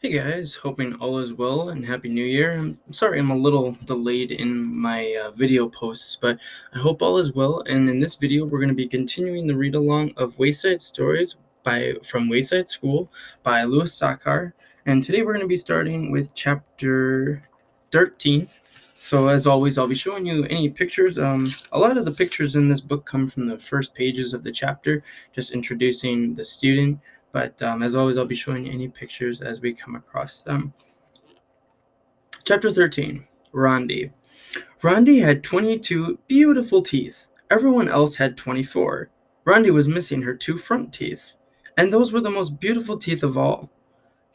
Hey guys, hoping all is well and Happy New Year. I'm sorry I'm a little delayed in my video posts, but I hope all is well. And in this video, we're going to be continuing the read-along of Wayside Stories from Wayside School by Louis Sachar. And today we're going to be starting with chapter 13. So as always, I'll be showing you any pictures. A lot of the pictures in this book come from the first pages of the chapter, just introducing the student. But as always, I'll be showing you any pictures as we come across them. Chapter 13, Rhondi. Rhondi had 22 beautiful teeth. Everyone else had 24. Rhondi was missing her 2 front teeth, and those were the most beautiful teeth of all.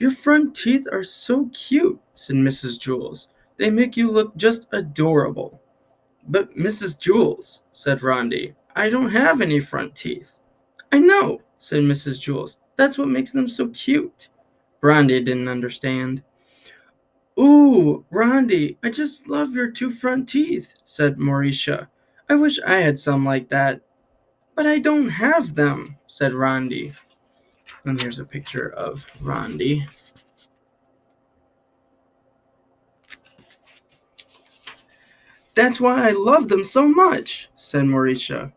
"Your front teeth are so cute," said Mrs. Jules. "They make you look just adorable." "But Mrs. Jules," said Rhondi, "I don't have any front teeth." "I know," said Mrs. Jules. "That's what makes them so cute." Rhondi didn't understand. "Ooh, Rhondi, I just love your 2 front teeth," said Mauricia. "I wish I had some like that." "But I don't have them," said Rhondi. And here's a picture of Rhondi. "That's why I love them so much," said Mauricia.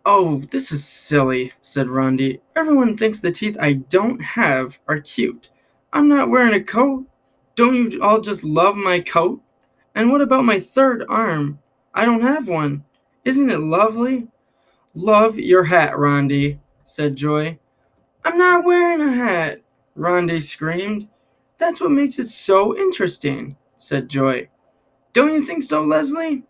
"Oh, this is silly," said Rhondi. "Everyone thinks the teeth I don't have are cute. I'm not wearing a coat. Don't you all just love my coat? And what about my third arm? I don't have one. Isn't it lovely?" "Love your hat, Rhondi," said Joy. "I'm not wearing a hat," Rhondi screamed. "That's what makes it so interesting," said Joy. "Don't you think so, Leslie?"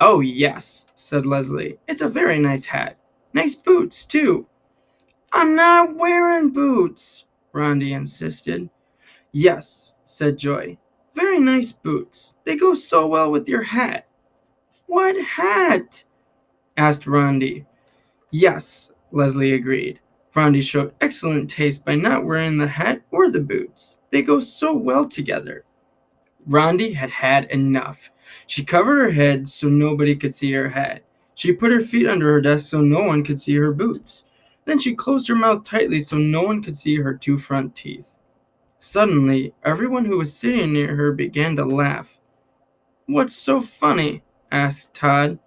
"Oh, yes," said Leslie. "It's a very nice hat. Nice boots, too." "I'm not wearing boots," Rhondi insisted. "Yes," said Joy. "Very nice boots. They go so well with your hat." "What hat?" asked Rhondi. "Yes," Leslie agreed. Rhondi showed excellent taste by not wearing the hat or the boots. They go so well together. Rhondi had had enough. She covered her head so nobody could see her hat. She put her feet under her desk so no one could see her boots. Then she closed her mouth tightly so no one could see her 2 front teeth. Suddenly, everyone who was sitting near her began to laugh. "What's so funny?" asked Todd.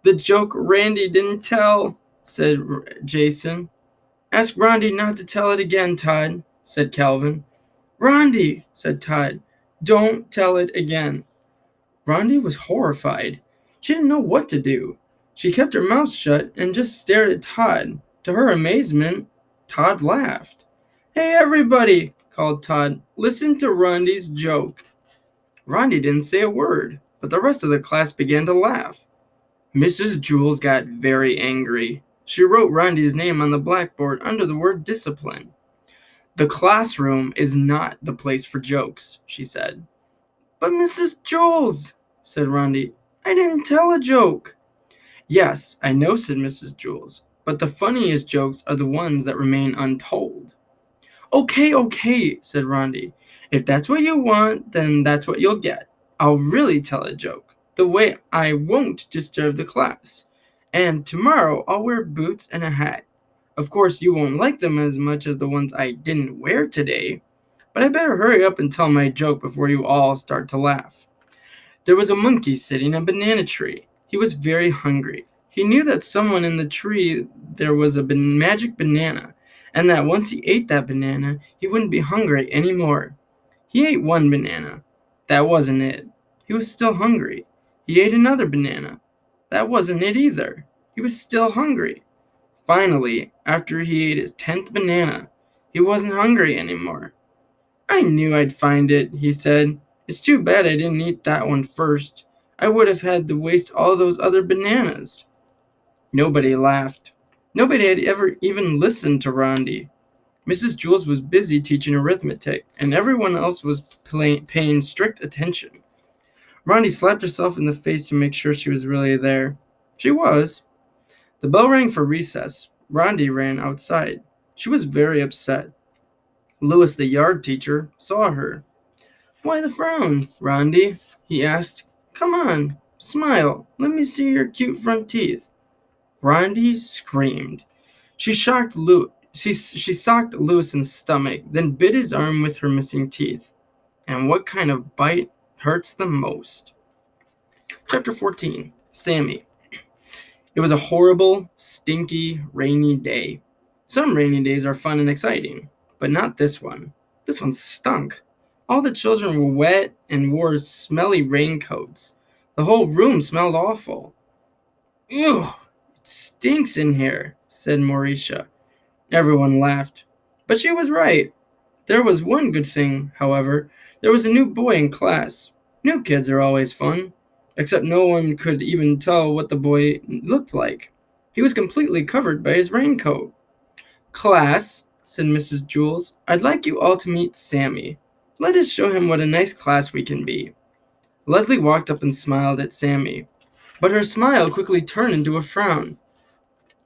"The joke Randy didn't tell," said Jason. "Ask Rhondi not to tell it again, Todd," said Calvin. "Rhondi," said Todd, "don't tell it again." Rhondi was horrified. She didn't know what to do. She kept her mouth shut and just stared at Todd. To her amazement, Todd laughed. "Hey, everybody," called Todd, "listen to Rhondi's joke." Rhondi didn't say a word, but the rest of the class began to laugh. Mrs. Jules got very angry. She wrote Rhondi's name on the blackboard under the word discipline. "The classroom is not the place for jokes," she said. "But Mrs. Jules," said Rhondi, "I didn't tell a joke." "Yes, I know," said Mrs. Jules, "but the funniest jokes are the ones that remain untold." Okay, said Rhondi. "If that's what you want, then that's what you'll get. I'll really tell a joke, the way I won't disturb the class. And tomorrow I'll wear boots and a hat. Of course, you won't like them as much as the ones I didn't wear today, but I better hurry up and tell my joke before you all start to laugh." There was a monkey sitting in a banana tree. He was very hungry. He knew that someone in the tree there was a magic banana, and that once he ate that banana, he wouldn't be hungry anymore. He ate one banana. That wasn't it. He was still hungry. He ate another banana. That wasn't it either. He was still hungry. Finally, after he ate his 10th banana, he wasn't hungry anymore. "I knew I'd find it," he said. "It's too bad I didn't eat that one first. I would have had to waste all those other bananas." Nobody laughed. Nobody had ever even listened to Rhondi. Mrs. Jules was busy teaching arithmetic, and everyone else was paying strict attention. Rhondi slapped herself in the face to make sure she was really there. She was. The bell rang for recess. Rhondi ran outside. She was very upset. Louis, the yard teacher, saw her. "Why the frown, Rhondi?" he asked. "Come on, smile. Let me see your cute front teeth." Rhondi screamed. She shocked She socked Lewis's stomach, then bit his arm with her missing teeth. And what kind of bite hurts the most? Chapter 14. Sammy. It was a horrible, stinky, rainy day. Some rainy days are fun and exciting, but not this one. This one stunk. All the children were wet and wore smelly raincoats. The whole room smelled awful. Ew, it stinks in here, said Mauricia. Everyone laughed. But she was right. There was one good thing, however. There was a new boy in class. New kids are always fun. Except no one could even tell what the boy looked like. He was completely covered by his raincoat. Class, said Mrs. Jules, I'd like you all to meet Sammy. Let us show him what a nice class we can be. Leslie walked up and smiled at Sammy, but her smile quickly turned into a frown.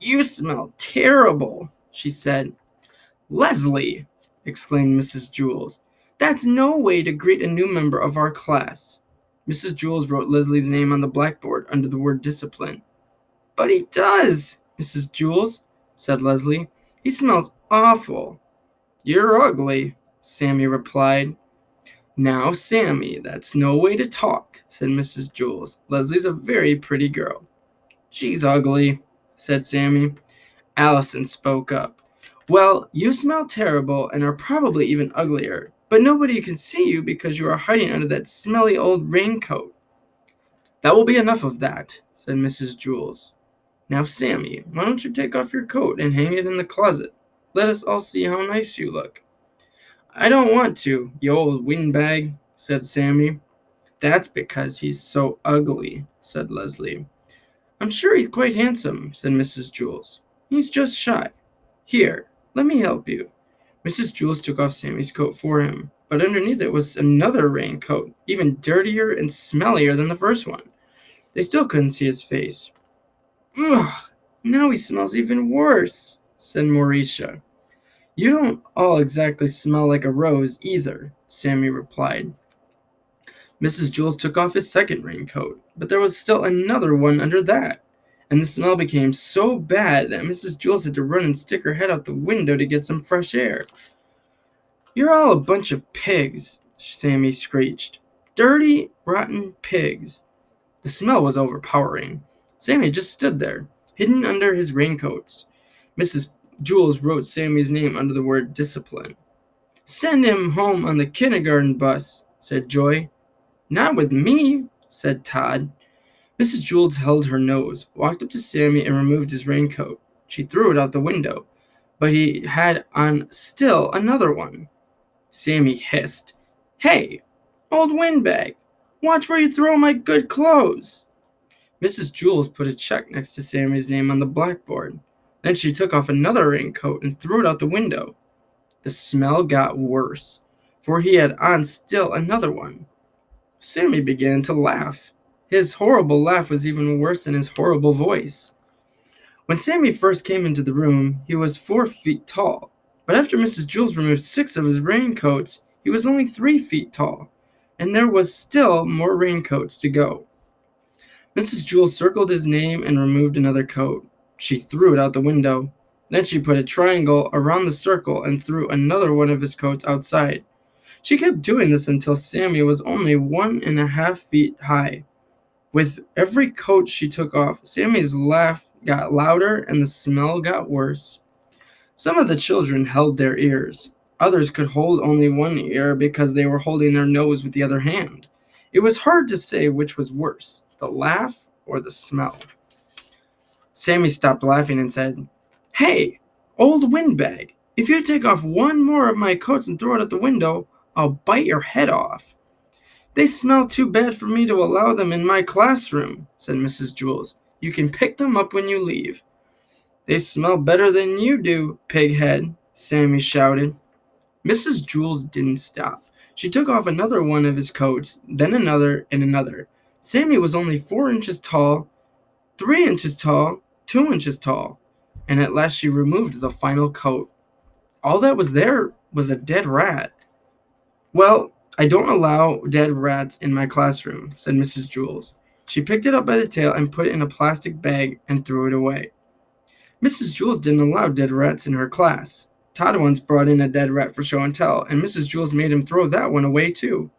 You smell terrible, she said. Leslie, exclaimed Mrs. Jules, that's no way to greet a new member of our class. Mrs. Jules wrote Leslie's name on the blackboard under the word discipline. But he does, Mrs. Jules, said Leslie. He smells awful. You're ugly, Sammy replied. Now, Sammy, that's no way to talk, said Mrs. Jules. Leslie's a very pretty girl. She's ugly, said Sammy. Allison spoke up. Well, you smell terrible and are probably even uglier, but nobody can see you because you are hiding under that smelly old raincoat. That will be enough of that, said Mrs. Jules. Now, Sammy, why don't you take off your coat and hang it in the closet? Let us all see how nice you look. I don't want to, you old windbag, said Sammy. That's because he's so ugly, said Leslie. I'm sure he's quite handsome, said Mrs. Jules. He's just shy. Here, let me help you. Mrs. Jules took off Sammy's coat for him, but underneath it was another raincoat, even dirtier and smellier than the first one. They still couldn't see his face. Ugh, now he smells even worse, said Mauricia. You don't all exactly smell like a rose either, Sammy replied. Mrs. Jules took off his second raincoat, but there was still another one under that, and the smell became so bad that Mrs. Jules had to run and stick her head out the window to get some fresh air. You're all a bunch of pigs, Sammy screeched. Dirty, rotten pigs. The smell was overpowering. Sammy just stood there, hidden under his raincoats. Mrs. Jules wrote Sammy's name under the word discipline. Send him home on the kindergarten bus, said Joy. Not with me, said Todd. Mrs. Jules held her nose, walked up to Sammy, and removed his raincoat. She threw it out the window, but he had on still another one. Sammy hissed, Hey, old windbag, watch where you throw my good clothes. Mrs. Jules put a check next to Sammy's name on the blackboard. Then she took off another raincoat and threw it out the window. The smell got worse, for he had on still another one. Sammy began to laugh. His horrible laugh was even worse than his horrible voice. When Sammy first came into the room, he was 4 feet tall, but after Mrs. Jules removed 6 of his raincoats, he was only 3 feet tall, and there was still more raincoats to go. Mrs. Jules circled his name and removed another coat. She threw it out the window. Then she put a triangle around the circle and threw another one of his coats outside. She kept doing this until Sammy was only 1.5 feet high. With every coat she took off, Sammy's laugh got louder and the smell got worse. Some of the children held their ears. Others could hold only one ear because they were holding their nose with the other hand. It was hard to say which was worse, the laugh or the smell. Sammy stopped laughing and said, Hey, old windbag, if you take off one more of my coats and throw it out the window, I'll bite your head off. They smell too bad for me to allow them in my classroom, said Mrs. Jules. You can pick them up when you leave. They smell better than you do, pighead, Sammy shouted. Mrs. Jules didn't stop. She took off another one of his coats, then another and another. Sammy was only 4 inches tall, 3 inches tall, 2 inches tall, and at last she removed the final coat. All that was there was a dead rat. Well, I don't allow dead rats in my classroom, said Mrs. Jules. She picked it up by the tail and put it in a plastic bag and threw it away. Mrs. Jules didn't allow dead rats in her class. Todd once brought in a dead rat for show and tell, and Mrs. Jules made him throw that one away too.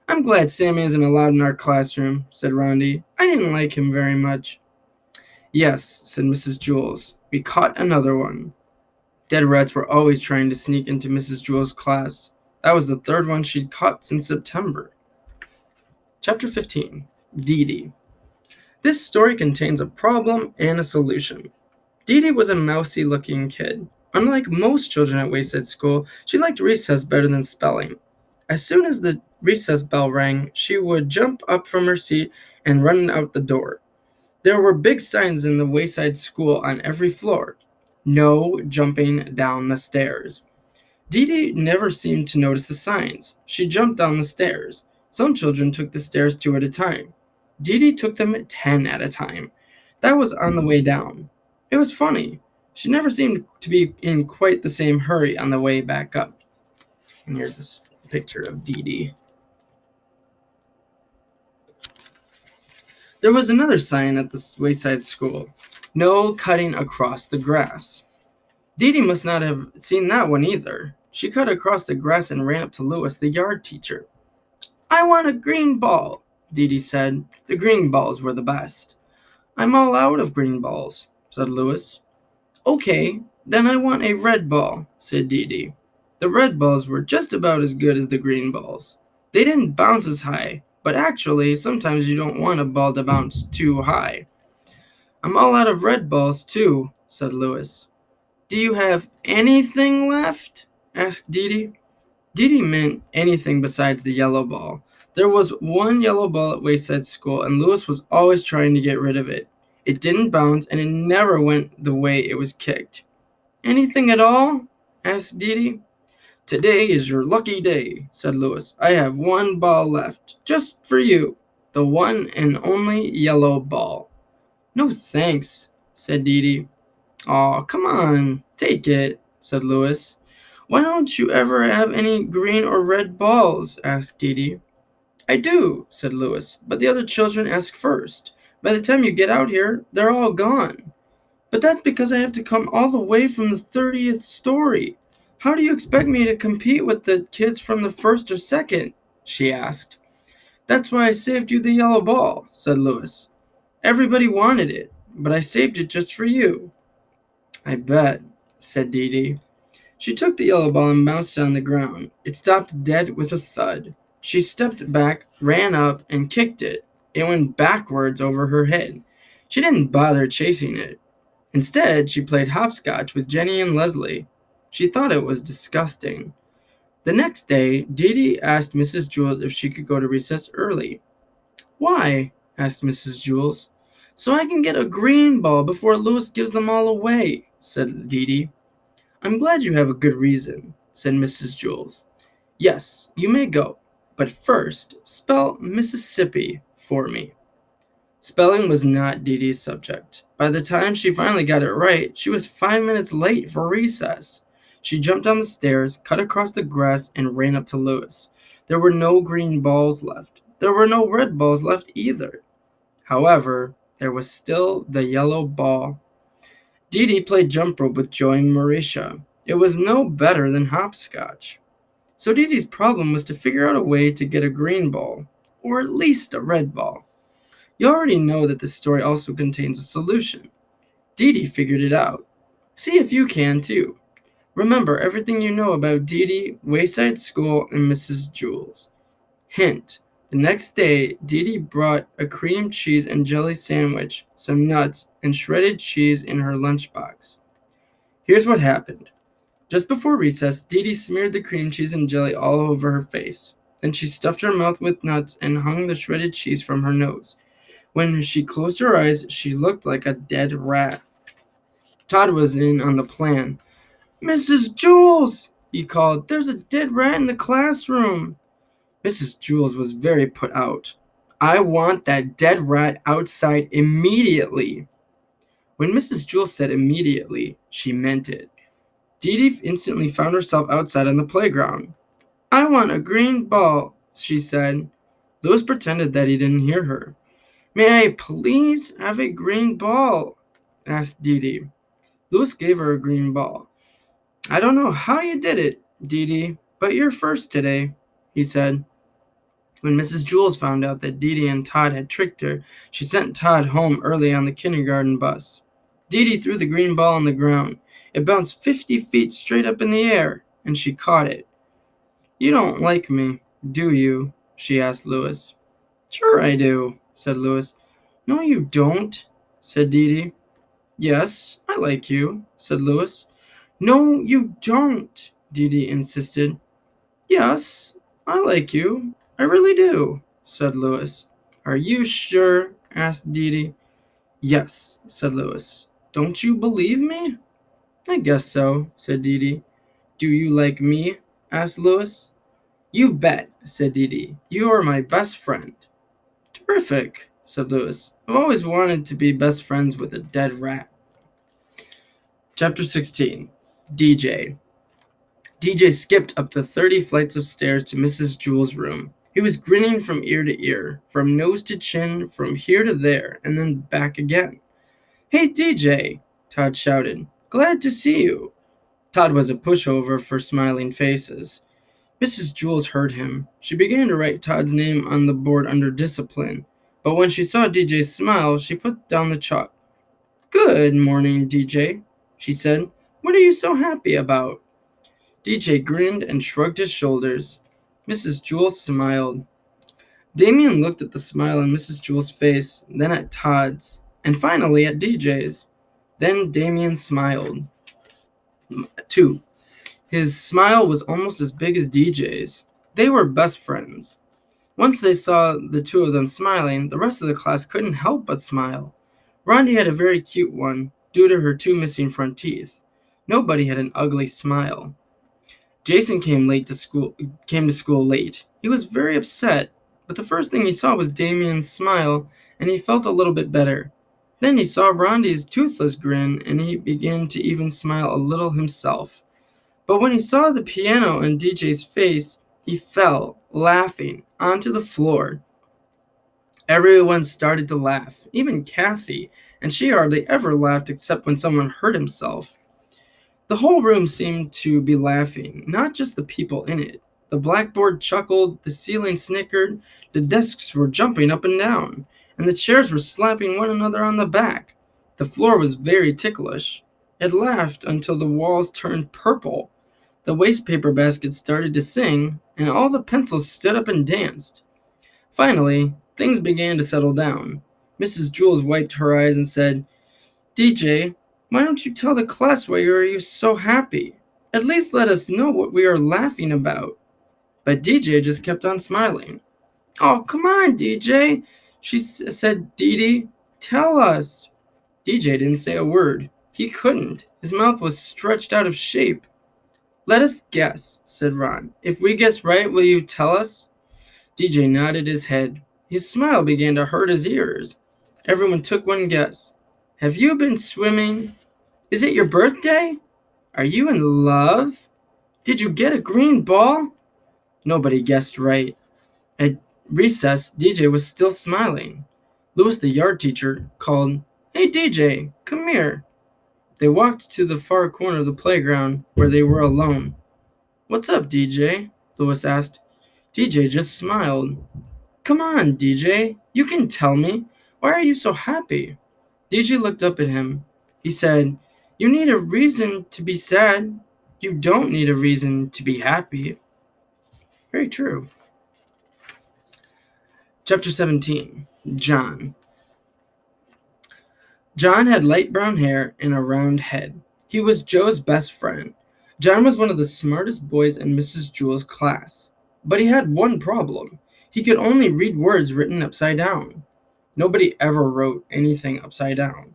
I'm glad Sammy isn't allowed in our classroom, said Rhondi. I didn't like him very much. Yes, said Mrs. Jules. We caught another one. Dead rats were always trying to sneak into Mrs. Jules' class. That was the third one she'd caught since September. Chapter 15. Deedee. This story contains a problem and a solution. Deedee was a mousy-looking kid. Unlike most children at Wayside School, she liked recess better than spelling. As soon as the recess bell rang, she would jump up from her seat and run out the door. There were big signs in the Wayside School on every floor. No jumping down the stairs. Deedee never seemed to notice the signs. She jumped down the stairs. Some children took the stairs 2 at a time. Deedee took them 10 at a time. That was on the way down. It was funny. She never seemed to be in quite the same hurry on the way back up. And here's this picture of Deedee. There was another sign at the Wayside School. No cutting across the grass. Deedee must not have seen that one either. She cut across the grass and ran up to Louis, the yard teacher. I want a green ball, Deedee said. The green balls were the best. I'm all out of green balls, said Louis. Okay, then I want a red ball, said Deedee. The red balls were just about as good as the green balls. They didn't bounce as high, but actually, sometimes you don't want a ball to bounce too high. I'm all out of red balls, too, said Louis. Do you have anything left? Asked Deedee. Deedee meant anything besides the yellow ball. There was one yellow ball at Wayside School, and Louis was always trying to get rid of it. It didn't bounce, and it never went the way it was kicked. Anything at all? Asked Deedee. Today is your lucky day, said Louis. I have one ball left, just for you, the one and only yellow ball. No thanks, said Deedee. Aw, come on, take it, said Louis. Why don't you ever have any green or red balls? Asked Deedee. I do, said Louis, but the other children ask first. By the time you get out here, they're all gone. But that's because I have to come all the way from the 30th story. How do you expect me to compete with the kids from the first or second? She asked. That's why I saved you the yellow ball, said Louis. Everybody wanted it, but I saved it just for you. I bet, said Deedee. She took the yellow ball and bounced it on the ground. It stopped dead with a thud. She stepped back, ran up, and kicked it. It went backwards over her head. She didn't bother chasing it. Instead, she played hopscotch with Jenny and Leslie. She thought it was disgusting. The next day, Deedee asked Mrs. Jules if she could go to recess early. Why? Asked Mrs. Jules. So I can get a green ball before Louis gives them all away, said Deedee. I'm glad you have a good reason, said Mrs. Jules. Yes, you may go, but first, spell Mississippi for me. Spelling was not Deedee's subject. By the time she finally got it right, she was 5 minutes late for recess. She jumped down the stairs, cut across the grass, and ran up to Louis. There were no green balls left. There were no red balls left either. However, there was still the yellow ball. Deedee played jump rope with Joy and Mauricia. It was no better than hopscotch. So Deedee's problem was to figure out a way to get a green ball, or at least a red ball. You already know that this story also contains a solution. Deedee figured it out. See if you can too. Remember everything you know about Deedee, Wayside School, and Mrs. Jules. Hint. The next day, Deedee brought a cream cheese and jelly sandwich, some nuts, and shredded cheese in her lunchbox. Here's what happened. Just before recess, Deedee smeared the cream cheese and jelly all over her face. Then she stuffed her mouth with nuts and hung the shredded cheese from her nose. When she closed her eyes, she looked like a dead rat. Todd was in on the plan. Mrs. Jules, he called, there's a dead rat in the classroom. Mrs. Jules was very put out. I want that dead rat outside immediately. When Mrs. Jules said immediately, she meant it. Deedee instantly found herself outside on the playground. I want a green ball, she said. Louis pretended that he didn't hear her. May I please have a green ball? Asked Deedee. Louis gave her a green ball. I don't know how you did it, Deedee, but you're first today, he said. When Mrs. Jules found out that Deedee and Todd had tricked her, she sent Todd home early on the kindergarten bus. Deedee threw the green ball on the ground. It bounced 50 feet straight up in the air, and she caught it. You don't like me, do you? She asked Louis. Sure I do, said Louis. No, you don't, said Deedee. Yes, I like you, said Louis. No, you don't, Deedee insisted. Yes, I like you. I really do, said Louis. Are you sure? Asked Deedee. Yes, said Louis. Don't you believe me? I guess so, said Deedee. Do you like me? Asked Louis. You bet, said Deedee. You are my best friend. Terrific, said Louis. I've always wanted to be best friends with a dead rat. Chapter 16. DJ. DJ skipped up the 30 flights of stairs to Mrs. Jewls' room. He was grinning from ear to ear, from nose to chin, from here to there, and then back again. Hey, DJ, Todd shouted. Glad to see you. Todd was a pushover for smiling faces. Mrs. Jewls heard him. She began to write Todd's name on the board under discipline, but when she saw DJ's smile, she put down the chalk. Good morning, DJ, she said. What are you so happy about? DJ grinned and shrugged his shoulders. Mrs. Jewls smiled. Damien looked at the smile on Mrs. Jewls' face, then at Todd's, and finally at DJ's. Then Damien smiled, too. His smile was almost as big as DJ's. They were best friends. Once they saw the two of them smiling, the rest of the class couldn't help but smile. Rhondi had a very cute one, due to her two missing front teeth. Nobody had an ugly smile. Jason came to school late. He was very upset, but the first thing he saw was Damien's smile, and he felt a little bit better. Then he saw Rhondi's toothless grin, and he began to even smile a little himself. But when he saw the piano and DJ's face, he fell, laughing, onto the floor. Everyone started to laugh, even Kathy, and she hardly ever laughed except when someone hurt himself. The whole room seemed to be laughing, not just the people in it. The blackboard chuckled, the ceiling snickered, the desks were jumping up and down, and the chairs were slapping one another on the back. The floor was very ticklish. It laughed until the walls turned purple. The waste paper basket started to sing, and all the pencils stood up and danced. Finally, things began to settle down. Mrs. Jewls wiped her eyes and said, DJ, why don't you tell the class why are you so happy? At least let us know what we are laughing about. But DJ just kept on smiling. Oh, come on, DJ, said Deedee. Tell us. DJ didn't say a word. He couldn't. His mouth was stretched out of shape. Let us guess, said Ron. If we guess right, will you tell us? DJ nodded his head. His smile began to hurt his ears. Everyone took one guess. Have you been swimming? Is it your birthday? Are you in love? Did you get a green ball? Nobody guessed right. At recess, DJ was still smiling. Louis, the yard teacher, called, Hey, DJ, come here. They walked to the far corner of the playground where they were alone. What's up, DJ? Louis asked. DJ just smiled. Come on, DJ. You can tell me. Why are you so happy? DJ looked up at him. He said, You need a reason to be sad. You don't need a reason to be happy. Very true. Chapter 17. John. John had light brown hair and a round head. He was Joe's best friend. John was one of the smartest boys in Mrs. Jewls' class. But he had one problem. He could only read words written upside down. Nobody ever wrote anything upside down.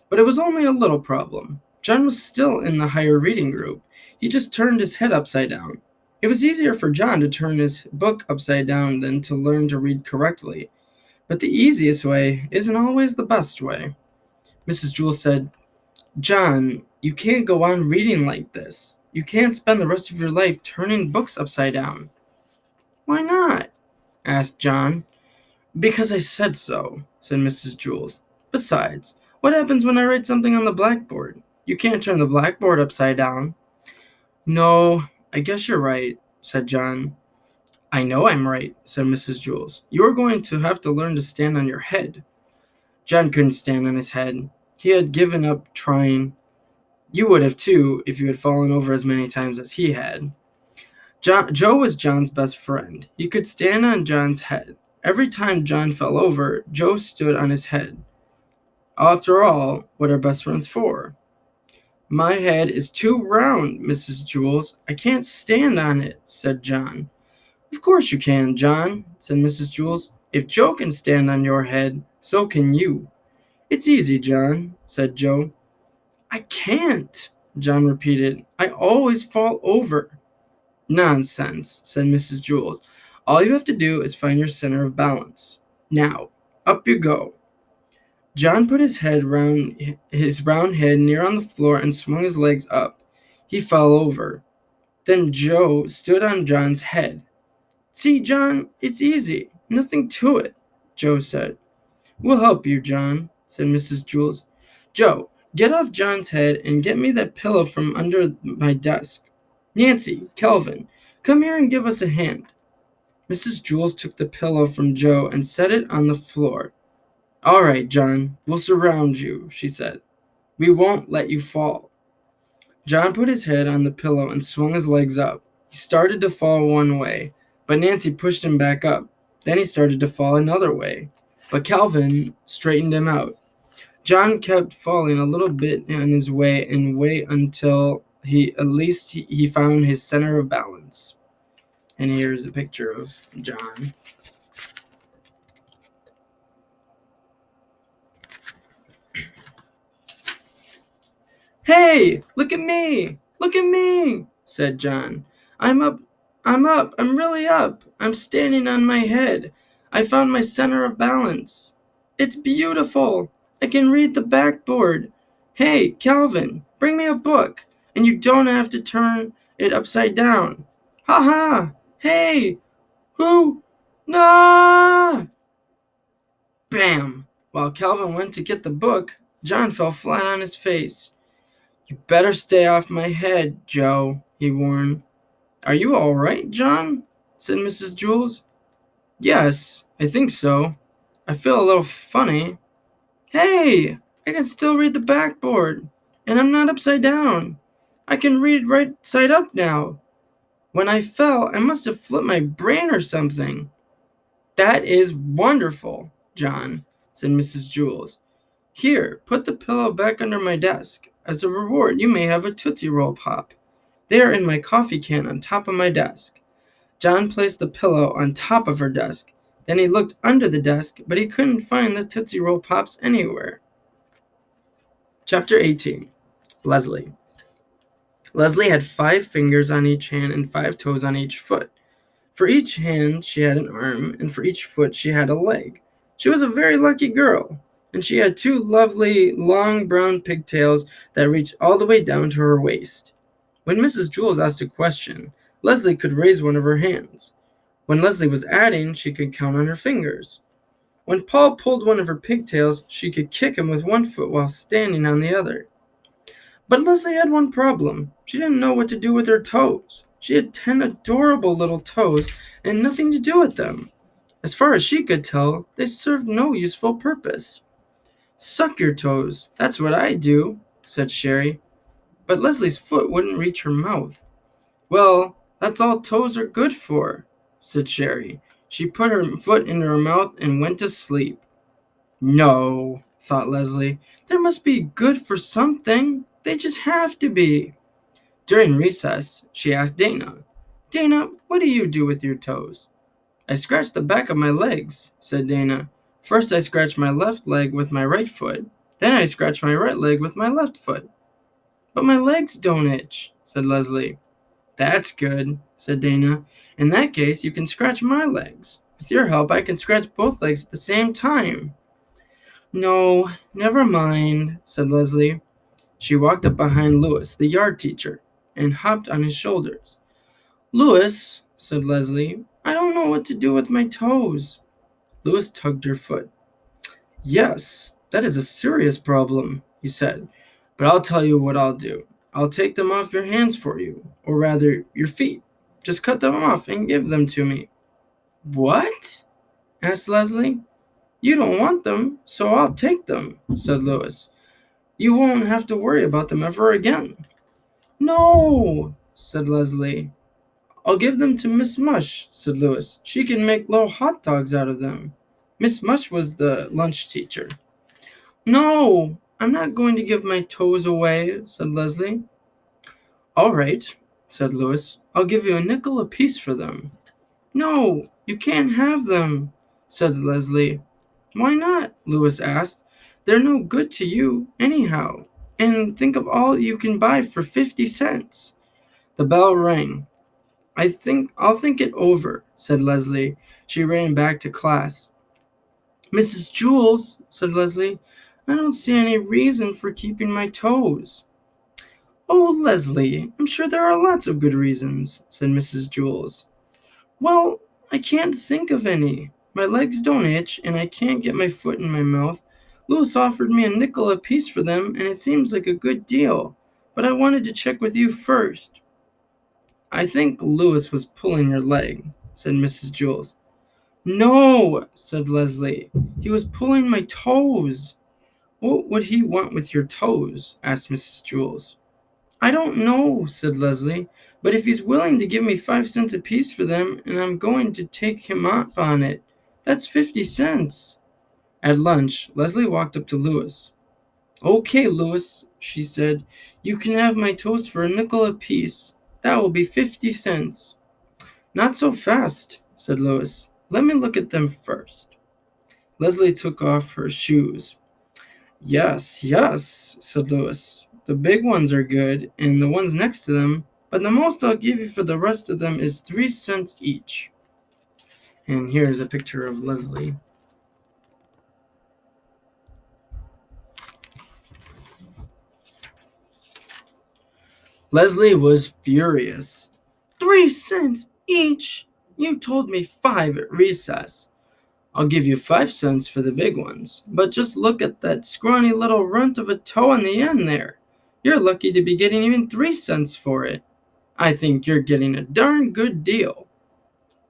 But it was only a little problem. John was still in the higher reading group. He just turned his head upside down. It was easier for John to turn his book upside down than to learn to read correctly. But the easiest way isn't always the best way. Mrs. Jewls said, John, you can't go on reading like this. You can't spend the rest of your life turning books upside down. Why not? Asked John. Because I said so, said Mrs. Jewls. Besides, what happens when I write something on the blackboard? You can't turn the blackboard upside down." "No, I guess you're right," said John. "I know I'm right," said Mrs. Jules. "You are going to have to learn to stand on your head." John couldn't stand on his head. He had given up trying. You would have too if you had fallen over as many times as he had. Joe was John's best friend. He could stand on John's head. Every time John fell over, Joe stood on his head. After all, what are best friends for? "My head is too round, Mrs. Jules. I can't stand on it," said John. "Of course you can, John," said Mrs. Jules. "If Joe can stand on your head, so can you." "It's easy, John," said Joe. "I can't," John repeated. "I always fall over." "Nonsense," said Mrs. Jules. "All you have to do is find your center of balance. Now, up you go." John put his round head near on the floor and swung his legs up. He fell over. Then Joe stood on John's head. "See, John, it's easy. Nothing to it," Joe said. "We'll help you, John," said Mrs. Jules. "Joe, get off John's head and get me that pillow from under my desk. Nancy, Kelvin, come here and give us a hand." Mrs. Jules took the pillow from Joe and set it on the floor. "All right, John, we'll surround you," she said. "We won't let you fall." John put his head on the pillow and swung his legs up. He started to fall one way, but Nancy pushed him back up. Then he started to fall another way, but Calvin straightened him out. John kept falling a little bit on his way and wait until he found his center of balance. And here's a picture of John. "Hey, look at me! Look at me!" said John. I'm up, I'm really up. I'm standing on my head. I found my center of balance. It's beautiful. I can read the backboard. Hey, Calvin, bring me a book, and you don't have to turn it upside down. Ha ha! Hey! Who? Nah! Bam! While Calvin went to get the book, John fell flat on his face. "You better stay off my head, Joe," he warned. "Are you all right, John?" said Mrs. Jules. "Yes, I think so. I feel a little funny. Hey, I can still read the backboard, and I'm not upside down. I can read right side up now. When I fell, I must have flipped my brain or something." "That is wonderful, John," said Mrs. Jules. "Here, put the pillow back under my desk. As a reward, you may have a Tootsie Roll Pop. They are in my coffee can on top of my desk." John placed the pillow on top of her desk. Then he looked under the desk, but he couldn't find the Tootsie Roll Pops anywhere. Chapter 18. Leslie. Leslie had 5 fingers on each hand and 5 toes on each foot. For each hand she had an arm, and for each foot she had a leg. She was a very lucky girl, and she had 2 lovely, long brown pigtails that reached all the way down to her waist. When Mrs. Jules asked a question, Leslie could raise one of her hands. When Leslie was adding, she could count on her fingers. When Paul pulled one of her pigtails, she could kick him with one foot while standing on the other. But Leslie had one problem. She didn't know what to do with her toes. She had 10 adorable little toes and nothing to do with them. As far as she could tell, they served no useful purpose. "Suck your toes, that's what I do," said Sherry. But Leslie's foot wouldn't reach her mouth. "Well, that's all toes are good for," said Sherry. She put her foot into her mouth and went to sleep. "No," thought Leslie. "There must be good for something. They just have to be." During recess, she asked Dana, "Dana, what do you do with your toes?" "I scratch the back of my legs," said Dana. "First I scratch my left leg with my right foot. Then I scratch my right leg with my left foot." "But my legs don't itch," said Leslie. "That's good," said Dana. "In that case, you can scratch my legs. With your help, I can scratch both legs at the same time." "No, never mind," said Leslie. She walked up behind Louis, the yard teacher, and hopped on his shoulders. "Louis," said Leslie, "I don't know what to do with my toes." Louis tugged her foot. "Yes, that is a serious problem," he said. But I'll tell you what I'll do. I'll take them off your hands for you, or rather, your feet. Just cut them off and give them to me." "What?" asked Leslie. "You don't want them, so I'll take them," said Louis. "You won't have to worry about them ever again." "No," said Leslie. "I'll give them to Miss Mush," said Louis. "She can make little hot dogs out of them." Miss Mush was the lunch teacher. "No, I'm not going to give my toes away," said Leslie. "All right," said Louis. "I'll give you a nickel apiece for them." "No, you can't have them," said Leslie. "Why not?" Louis asked. "They're no good to you, anyhow. And think of all you can buy for 50 cents. The bell rang. "I'll think it over," said Leslie. She ran back to class. "Mrs. Jules," said Leslie, "I don't see any reason for keeping my toes." "Oh, Leslie, I'm sure there are lots of good reasons," said Mrs. Jules. "Well, I can't think of any. My legs don't itch, and I can't get my foot in my mouth. Louis offered me a nickel apiece for them, and it seems like a good deal. But I wanted to check with you first." "I think Louis was pulling your leg," said Mrs. Jules. "No," said Leslie. "He was pulling my toes." "What would he want with your toes?" asked Mrs. Jules. "I don't know," said Leslie, "but if he's willing to give me 5 cents apiece for them, and I'm going to take him up on it, that's 50 cents. At lunch, Leslie walked up to Louis. "Okay, Louis," she said, "you can have my toes for a nickel apiece. That will be 50 cents. "Not so fast," said Louis. "Let me look at them first." Leslie took off her shoes. Yes, said Louis. "The big ones are good, and the ones next to them, but the most I'll give you for the rest of them is 3 cents each." And here's a picture of Leslie. Leslie was furious. 3 cents each? You told me 5 at recess. I'll give you 5 cents for the big ones, but just look at that scrawny little runt of a toe on the end there. You're lucky to be getting even 3 cents for it. I think you're getting a darn good deal."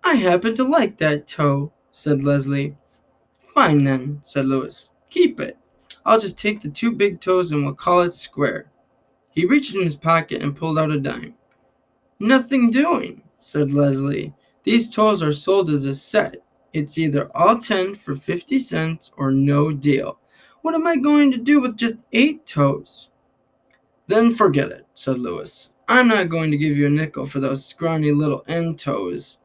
"I happen to like that toe," said Leslie. "Fine then," said Louis. "Keep it. I'll just take the 2 big toes and we'll call it square." He reached in his pocket and pulled out a dime. "Nothing doing," said Leslie. "These toes are sold as a set. It's either all 10 for 50 cents or no deal. What am I going to do with just 8 toes?" "Then forget it," said Louis. "I'm not going to give you a nickel for those scrawny little end toes."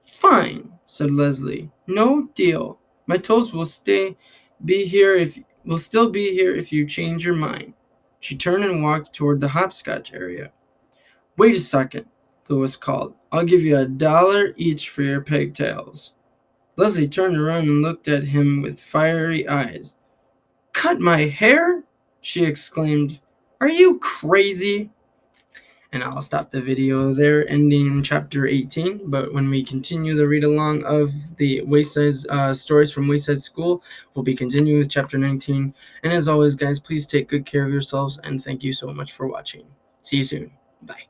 "Fine," said Leslie. "No deal. My toes will still be here if you change your mind." She turned and walked toward the hopscotch area. "Wait a second," Louis called. "I'll give you $1 each for your pigtails." Leslie turned around and looked at him with fiery eyes. "Cut my hair?" she exclaimed. "Are you crazy?" And I'll stop the video there, ending chapter 18. But when we continue the read-along of the Wayside stories from Wayside School, we'll be continuing with chapter 19. And as always, guys, please take good care of yourselves, and thank you so much for watching. See you soon. Bye.